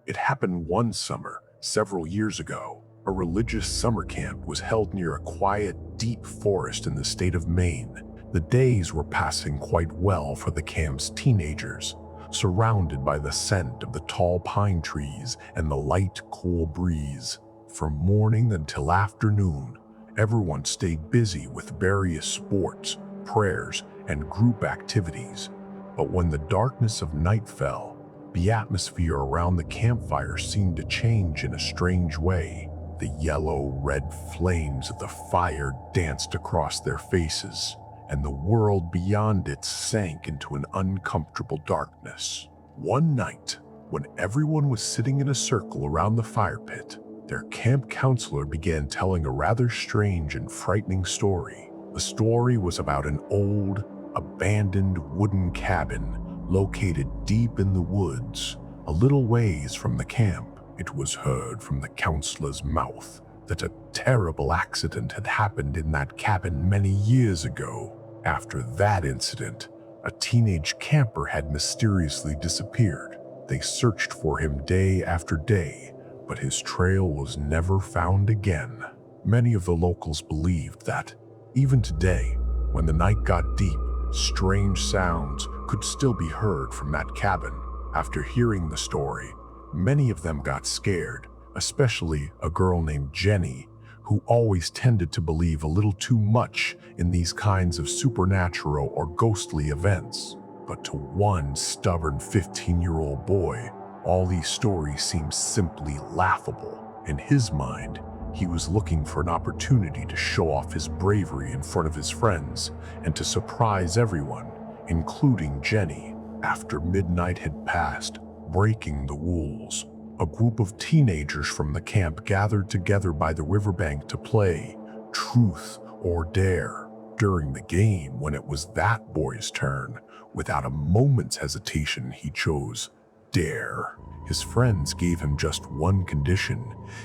It happened one summer, several years ago. A religious summer camp was held near a quiet, deep forest in the state of Maine. The days were passing quite well for the camp's teenagers, surrounded by the scent of the tall pine trees and the light, cool breeze. From morning until afternoon, everyone stayed busy with various sports, prayers, and group activities. But when the darkness of night fell, the atmosphere around the campfire seemed to change in a strange way. The yellow-red flames of the fire danced across their faces, and the world beyond it sank into an uncomfortable darkness. One night, when everyone was sitting in a circle around the fire pit, their camp counselor began telling a rather strange and frightening story. The story was about an old, abandoned wooden cabin located deep in the woods, a little ways from the camp. It was heard from the counselor's mouth that a terrible accident had happened in that cabin many years ago. After that incident, a teenage camper had mysteriously disappeared. They searched for him day after day, but his trail was never found again. Many of the locals believed that, even today, when the night got deep, strange sounds could still be heard from that cabin. After hearing the story, many of them got scared, especially a girl named Jenny, who always tended to believe a little too much in these kinds of supernatural or ghostly events. But to one stubborn 15-year-old boy, all these stories seemed simply laughable. In his mind, he was looking for an opportunity to show off his bravery in front of his friends and to surprise everyone, including Jenny. After midnight had passed, breaking the rules, a group of teenagers from the camp gathered together by the riverbank to play Truth or Dare. During the game, when it was that boy's turn, without a moment's hesitation, he chose Dare. His friends gave him just one condition.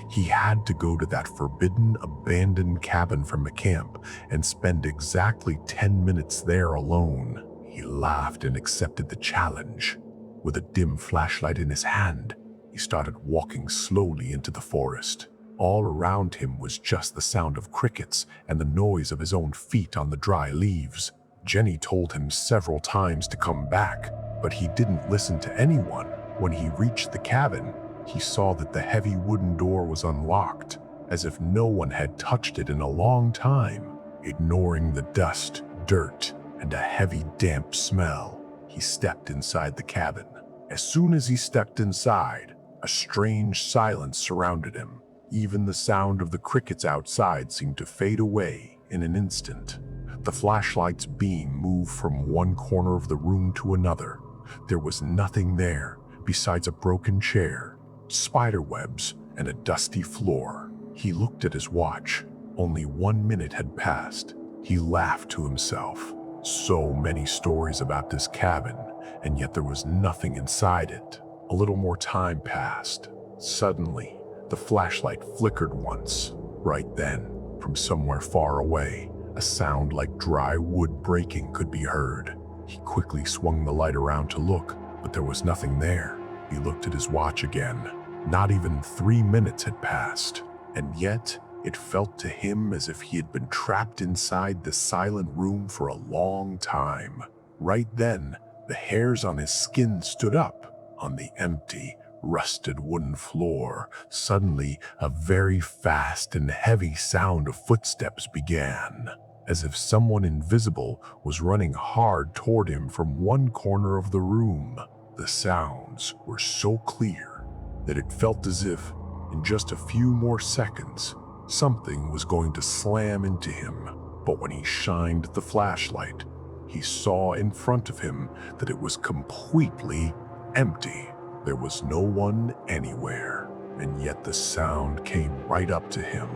He had to go to that forbidden, abandoned cabin from the camp and spend exactly 10 minutes there alone. He laughed and accepted the challenge. With a dim flashlight in his hand, he started walking slowly into the forest. All around him was just the sound of crickets and the noise of his own feet on the dry leaves. Jenny told him several times to come back, but he didn't listen to anyone. When he reached the cabin, he saw that the heavy wooden door was unlocked, as if no one had touched it in a long time. Ignoring the dust, dirt, and a heavy, damp smell, he stepped inside the cabin. As soon as he stepped inside, a strange silence surrounded him. Even the sound of the crickets outside seemed to fade away in an instant. The flashlight's beam moved from one corner of the room to another. There was nothing there besides a broken chair, spider webs, and a dusty floor. He looked at his watch. Only 1 minute had passed. He laughed to himself. So many stories about this cabin, and yet there was nothing inside it. A little more time passed. Suddenly, the flashlight flickered once. Right then, from somewhere far away, a sound like dry wood breaking could be heard. He quickly swung the light around to look, but there was nothing there. He looked at his watch again. Not even 3 minutes had passed, and yet it felt to him as if he had been trapped inside the silent room for a long time. Right then, the hairs on his skin stood up. On the empty, rusted wooden floor, suddenly a very fast and heavy sound of footsteps began, as if someone invisible was running hard toward him from one corner of the room. The sounds were so clear that it felt as if, in just a few more seconds, something was going to slam into him. But when he shined the flashlight, he saw in front of him that it was completely empty. There was no one anywhere, and yet the sound came right up to him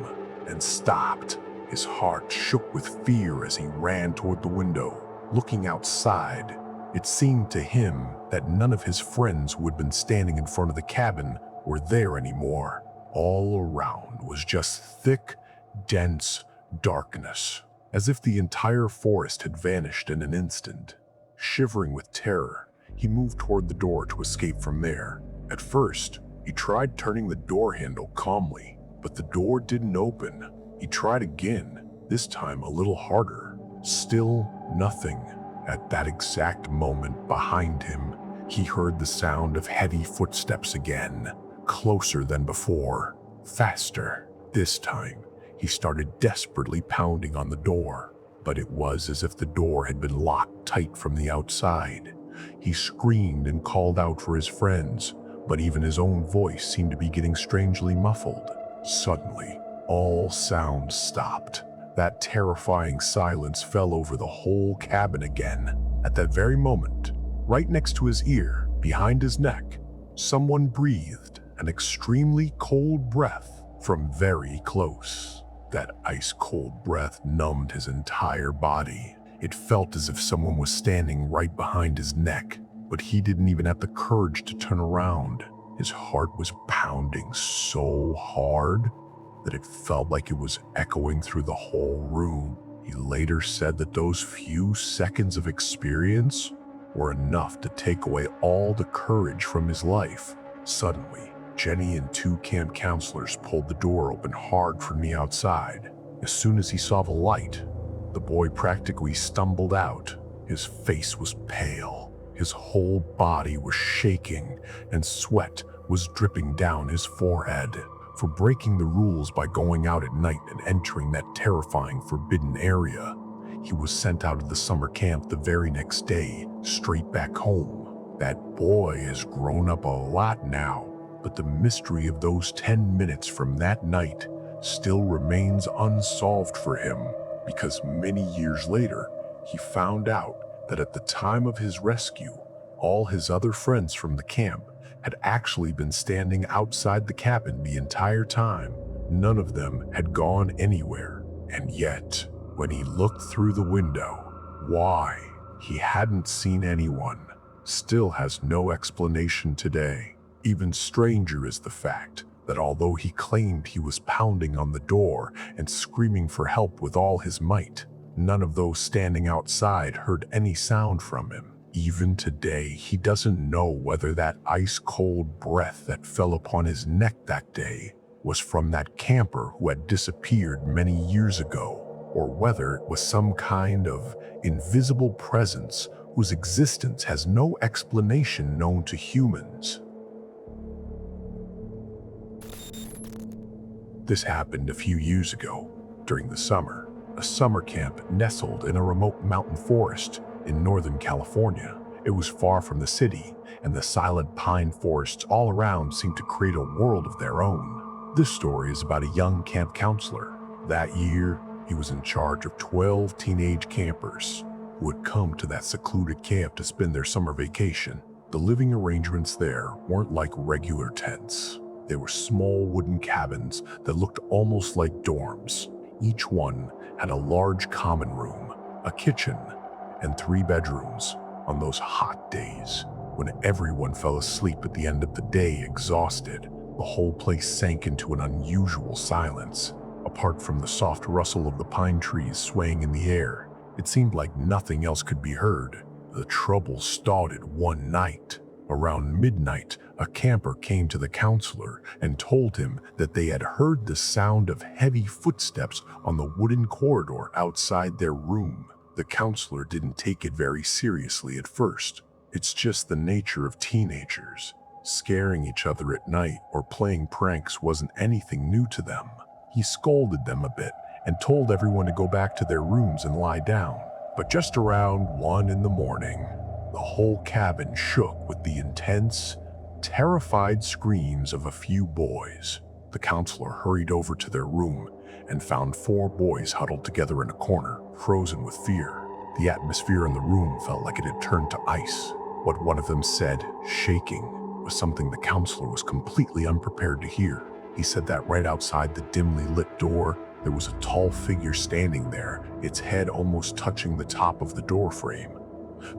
and stopped. His heart shook with fear as he ran toward the window. Looking outside, it seemed to him that none of his friends who had been standing in front of the cabin were there anymore. All around was just thick, dense darkness, as if the entire forest had vanished in an instant. Shivering with terror, he moved toward the door to escape from there. At first, He tried turning the door handle calmly, but the door didn't open. He tried again, this time a little harder. Still nothing. At that exact moment behind him, he heard the sound of heavy footsteps again, closer than before, faster. This time, he started desperately pounding on the door, but it was as if the door had been locked tight from the outside. He screamed and called out for his friends, but even his own voice seemed to be getting strangely muffled. Suddenly, all sound stopped. That terrifying silence fell over the whole cabin again. At that very moment, right next to his ear, behind his neck, someone breathed an extremely cold breath from very close. That ice-cold breath numbed his entire body. It felt as if someone was standing right behind his neck, but he didn't even have the courage to turn around. His heart was pounding so hard that it felt like it was echoing through the whole room. He later said that those few seconds of experience were enough to take away all the courage from his life. Suddenly, Jenny and two camp counselors pulled the door open hard from the outside. As soon as he saw the light, the boy practically stumbled out. His face was pale, his whole body was shaking, and sweat was dripping down his forehead. For breaking the rules by going out at night and entering that terrifying forbidden area, he was sent out of the summer camp the very next day, straight back home. That boy has grown up a lot now, but the mystery of those 10 minutes from that night still remains unsolved for him, because many years later, he found out that at the time of his rescue, all his other friends from the camp had actually been standing outside the cabin the entire time. None of them had gone anywhere, and yet, when he looked through the window, why he hadn't seen anyone still has no explanation today. Even stranger is the fact that although he claimed he was pounding on the door and screaming for help with all his might, none of those standing outside heard any sound from him. Even today, he doesn't know whether that ice-cold breath that fell upon his neck that day was from that camper who had disappeared many years ago, or whether it was some kind of invisible presence whose existence has no explanation known to humans. This happened a few years ago, during the summer. A summer camp nestled in a remote mountain forest in Northern California. It was far from the city, and the silent pine forests all around seemed to create a world of their own. This story is about a young camp counselor. That year, he was in charge of 12 teenage campers who had come to that secluded camp to spend their summer vacation. The living arrangements there weren't like regular tents. They were small wooden cabins that looked almost like dorms. Each one had a large common room, a kitchen, and 3 bedrooms. On those hot days, when everyone fell asleep at the end of the day exhausted, the whole place sank into an unusual silence. Apart from the soft rustle of the pine trees swaying in the air, it seemed like nothing else could be heard. The trouble started one night. Around midnight, a camper came to the counselor and told him that they had heard the sound of heavy footsteps on the wooden corridor outside their room. The counselor didn't take it very seriously at first. It's just the nature of teenagers. Scaring each other at night or playing pranks wasn't anything new to them. He scolded them a bit and told everyone to go back to their rooms and lie down. But just around 1 in the morning, the whole cabin shook with the intense, terrified screams of a few boys. The counselor hurried over to their room and found 4 boys huddled together in a corner, frozen with fear. The atmosphere in the room felt like it had turned to ice. What one of them said, shaking, was something the counselor was completely unprepared to hear. He said that right outside the dimly lit door, there was a tall figure standing there, its head almost touching the top of the door frame.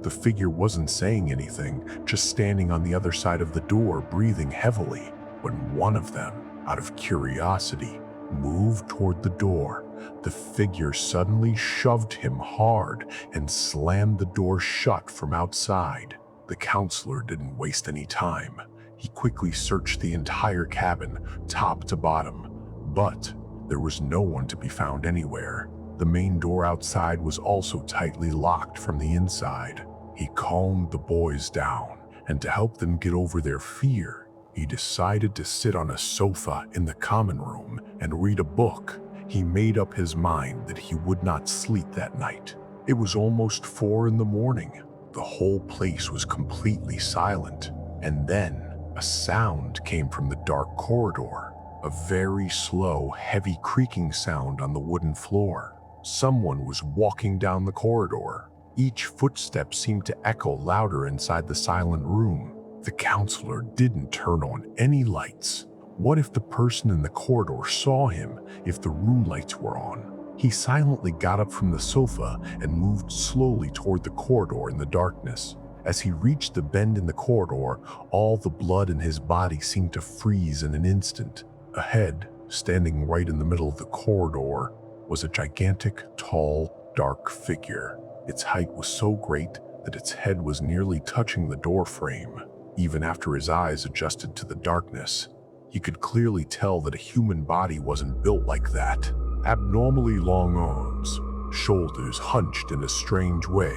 The figure wasn't saying anything, just standing on the other side of the door, breathing heavily, when one of them, out of curiosity, moved toward the door. The figure suddenly shoved him hard and slammed the door shut from outside. The counselor didn't waste any time. He quickly searched the entire cabin, top to bottom, but there was no one to be found anywhere. The main door outside was also tightly locked from the inside. He calmed the boys down, and to help them get over their fear, he decided to sit on a sofa in the common room and read a book. He made up his mind that he would not sleep that night. It was almost 4 in the morning. The whole place was completely silent, and then a sound came from the dark corridor. A very slow, heavy creaking sound on the wooden floor. Someone was walking down the corridor. Each footstep seemed to echo louder inside the silent room. The counselor didn't turn on any lights. What if the person in the corridor saw him if the room lights were on? He silently got up from the sofa and moved slowly toward the corridor in the darkness. As he reached the bend in the corridor, all the blood in his body seemed to freeze in an instant. Ahead, standing right in the middle of the corridor, was a gigantic, tall, dark figure. Its height was so great that its head was nearly touching the door frame. Even after his eyes adjusted to the darkness, he could clearly tell that a human body wasn't built like that. Abnormally long arms, shoulders hunched in a strange way,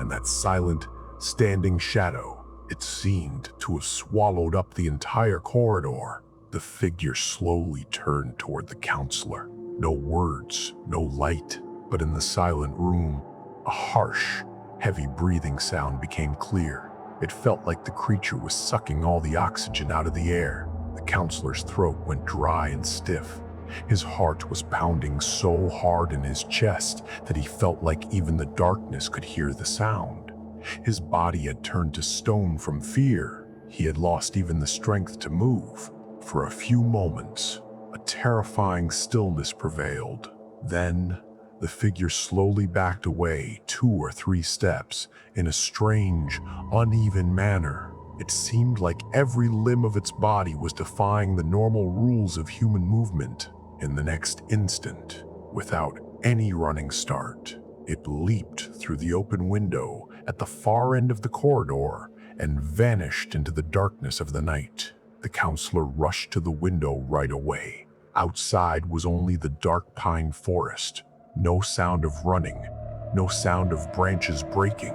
and that silent, standing shadow, it seemed to have swallowed up the entire corridor. The figure slowly turned toward the counselor. No words, no light, but in the silent room, a harsh, heavy breathing sound became clear. It felt like the creature was sucking all the oxygen out of the air. The counselor's throat went dry and stiff. His heart was pounding so hard in his chest that he felt like even the darkness could hear the sound. His body had turned to stone from fear. He had lost even the strength to move. For a few moments, a terrifying stillness prevailed. Then, the figure slowly backed away 2 or 3 steps in a strange, uneven manner. It seemed like every limb of its body was defying the normal rules of human movement. In the next instant, without any running start, it leaped through the open window at the far end of the corridor and vanished into the darkness of the night. The counselor rushed to the window right away. Outside was only the dark pine forest. No sound of running, no sound of branches breaking,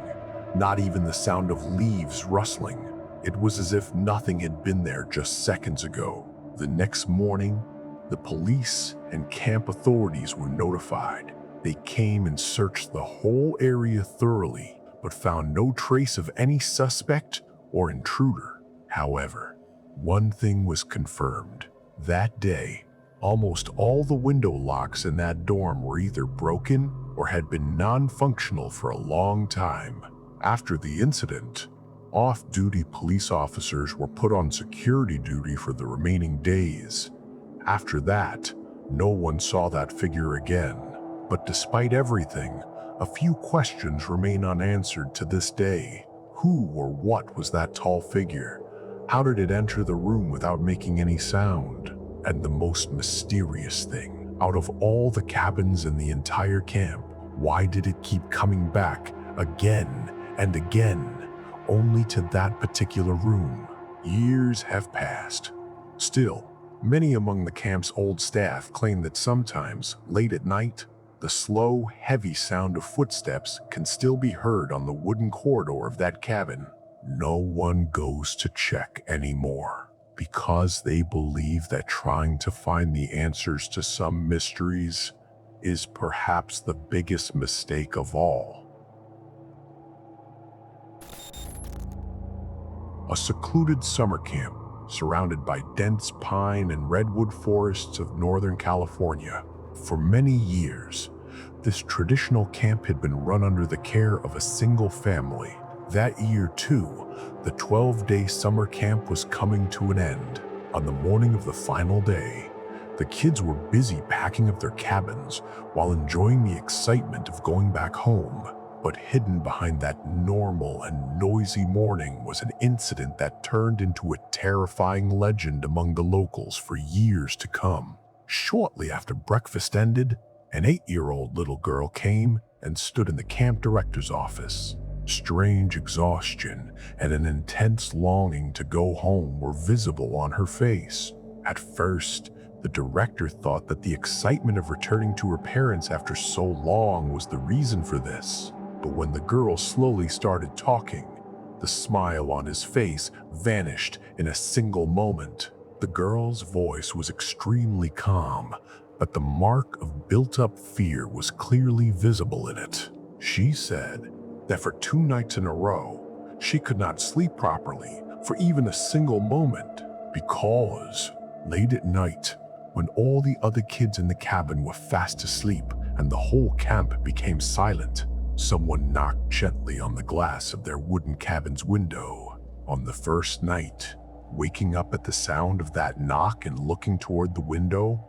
not even the sound of leaves rustling. It was as if nothing had been there just seconds ago. The next morning, the police and camp authorities were notified. They came and searched the whole area thoroughly, but found no trace of any suspect or intruder. However, one thing was confirmed. That day, almost all the window locks in that dorm were either broken or had been non-functional for a long time. After the incident, off-duty police officers were put on security duty for the remaining days. After that, no one saw that figure again. But despite everything, a few questions remain unanswered to this day. Who or what was that tall figure? How did it enter the room without making any sound? And the most mysterious thing, out of all the cabins in the entire camp, why did it keep coming back again and again, only to that particular room? Years have passed. Still, many among the camp's old staff claim that sometimes, late at night, the slow, heavy sound of footsteps can still be heard on the wooden corridor of that cabin. No one goes to check anymore because they believe that trying to find the answers to some mysteries is perhaps the biggest mistake of all. A secluded summer camp surrounded by dense pine and redwood forests of Northern California. For many years, this traditional camp had been run under the care of a single family. That year, too, the 12-day summer camp was coming to an end. On the morning of the final day, the kids were busy packing up their cabins while enjoying the excitement of going back home. But hidden behind that normal and noisy morning was an incident that turned into a terrifying legend among the locals for years to come. Shortly after breakfast ended, an 8-year-old little girl came and stood in the camp director's office. Strange exhaustion and an intense longing to go home were visible on her face. At first, the director thought that the excitement of returning to her parents after so long was the reason for this. But when the girl slowly started talking, the smile on his face vanished in a single moment. The girl's voice was extremely calm, but the mark of built-up fear was clearly visible in it. She said that for 2 nights in a row, she could not sleep properly for even a single moment because late at night, when all the other kids in the cabin were fast asleep and the whole camp became silent, someone knocked gently on the glass of their wooden cabin's window. On the first night, waking up at the sound of that knock and looking toward the window,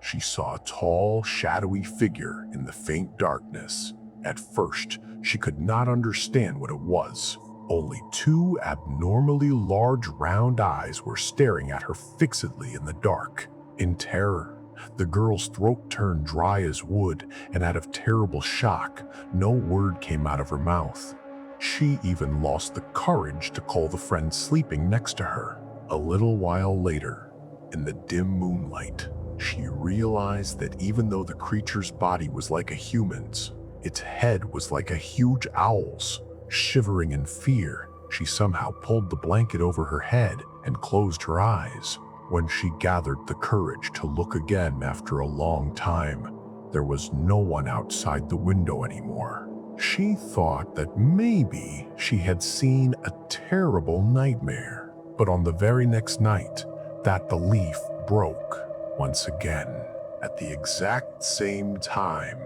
she saw a tall, shadowy figure in the faint darkness. At first, she could not understand what it was. Only 2 abnormally large round eyes were staring at her fixedly in the dark. In terror, the girl's throat turned dry as wood, and out of terrible shock, no word came out of her mouth. She even lost the courage to call the friend sleeping next to her. A little while later, in the dim moonlight, she realized that even though the creature's body was like a human's, its head was like a huge owl's. Shivering in fear, she somehow pulled the blanket over her head and closed her eyes. When she gathered the courage to look again after a long time, there was no one outside the window anymore. She thought that maybe she had seen a terrible nightmare. But on the very next night, that belief broke once again. At the exact same time,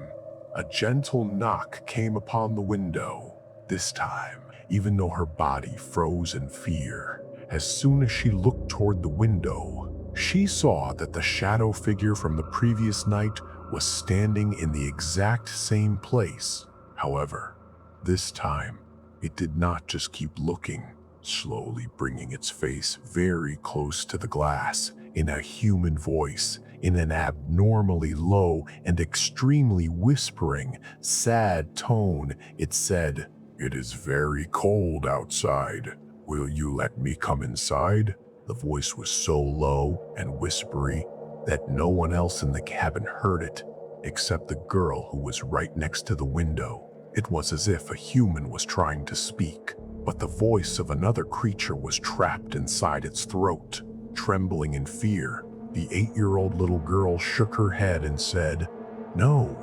a gentle knock came upon the window. This time, even though her body froze in fear, as soon as she looked toward the window, she saw that the shadow figure from the previous night was standing in the exact same place. However, this time, it did not just keep looking, slowly bringing its face very close to the glass. In a human voice, in an abnormally low and extremely whispering, sad tone, it said, "It is very cold outside. Will you let me come inside?" The voice was so low and whispery that no one else in the cabin heard it, except the girl who was right next to the window. It was as if a human was trying to speak, but the voice of another creature was trapped inside its throat. Trembling in fear, the 8-year-old little girl shook her head and said, "No,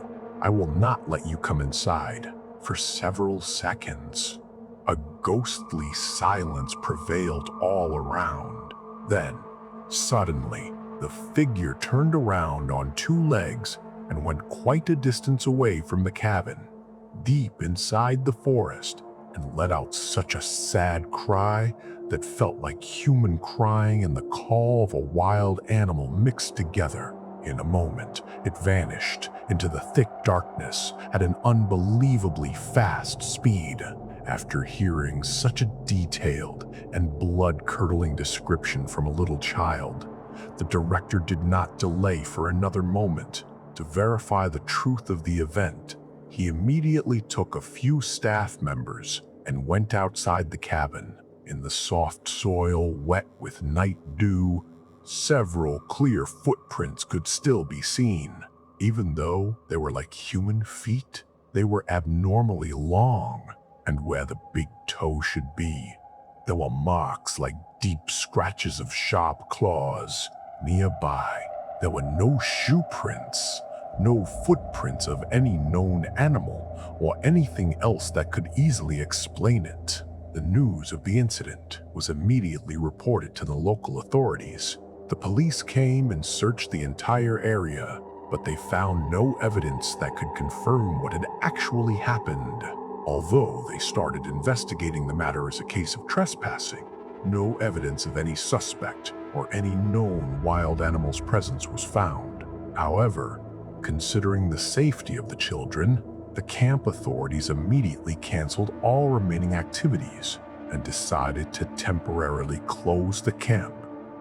I will not let you come inside." For several seconds, a ghostly silence prevailed all around. Then, suddenly, the figure turned around on 2 legs and went quite a distance away from the cabin, deep inside the forest, and let out such a sad cry that felt like human crying and the call of a wild animal mixed together. In a moment, it vanished into the thick darkness at an unbelievably fast speed. After hearing such a detailed and blood-curdling description from a little child, the director did not delay for another moment. To verify the truth of the event, he immediately took a few staff members and went outside the cabin. In the soft soil, wet with night dew, several clear footprints could still be seen. Even though they were like human feet, they were abnormally long, and where the big toe should be, there were marks like deep scratches of sharp claws. Nearby, there were no shoe prints, no footprints of any known animal or anything else that could easily explain it. The news of the incident was immediately reported to the local authorities. The police came and searched the entire area, but they found no evidence that could confirm what had actually happened. Although they started investigating the matter as a case of trespassing, no evidence of any suspect or any known wild animal's presence was found. However, considering the safety of the children, the camp authorities immediately canceled all remaining activities and decided to temporarily close the camp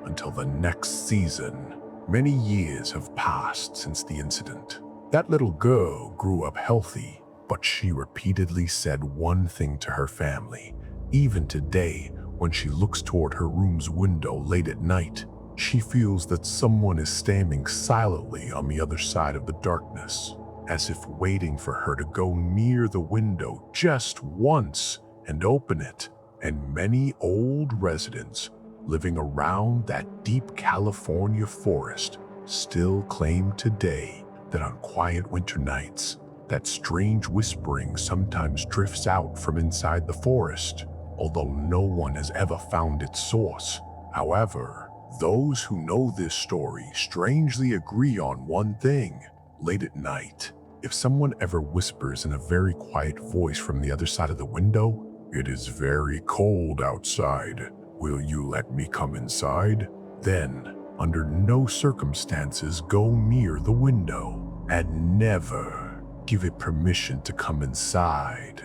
until the next season. Many years have passed since the incident. That little girl grew up healthy, But she repeatedly said one thing to her family. Even today, when she looks toward her room's window late at night, she feels that someone is standing silently on the other side of the darkness, as if waiting for her to go near the window just once and open it. And many old residents living around that deep California forest still claim today that on quiet winter nights, that strange whispering sometimes drifts out from inside the forest, although no one has ever found its source. However, those who know this story strangely agree on one thing. Late at night, if someone ever whispers in a very quiet voice from the other side of the window, "It is very cold outside. Will you let me come inside?" Then, under no circumstances, go near the window and never give it permission to come inside.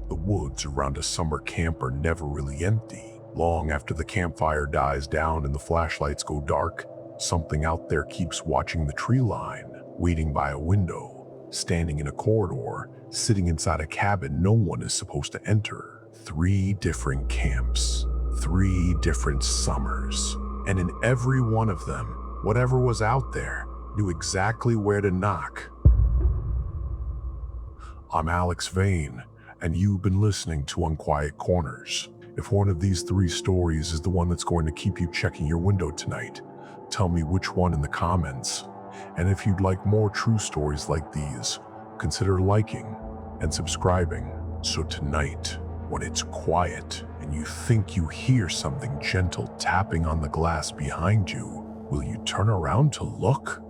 The woods around a summer camp are never really empty. Long after the campfire dies down and the flashlights go dark, something out there keeps watching the tree line, waiting by a window, standing in a corridor, sitting inside a cabin no one is supposed to enter. 3 different camps, 3 different summers, and in every one of them, whatever was out there knew exactly where to knock. I'm Alex Vane, and you've been listening to Unquiet Corners. If one of these 3 stories is the one that's going to keep you checking your window tonight, tell me which one in the comments. And if you'd like more true stories like these, consider liking and subscribing. So tonight, when it's quiet and you think you hear something gentle tapping on the glass behind you, will you turn around to look?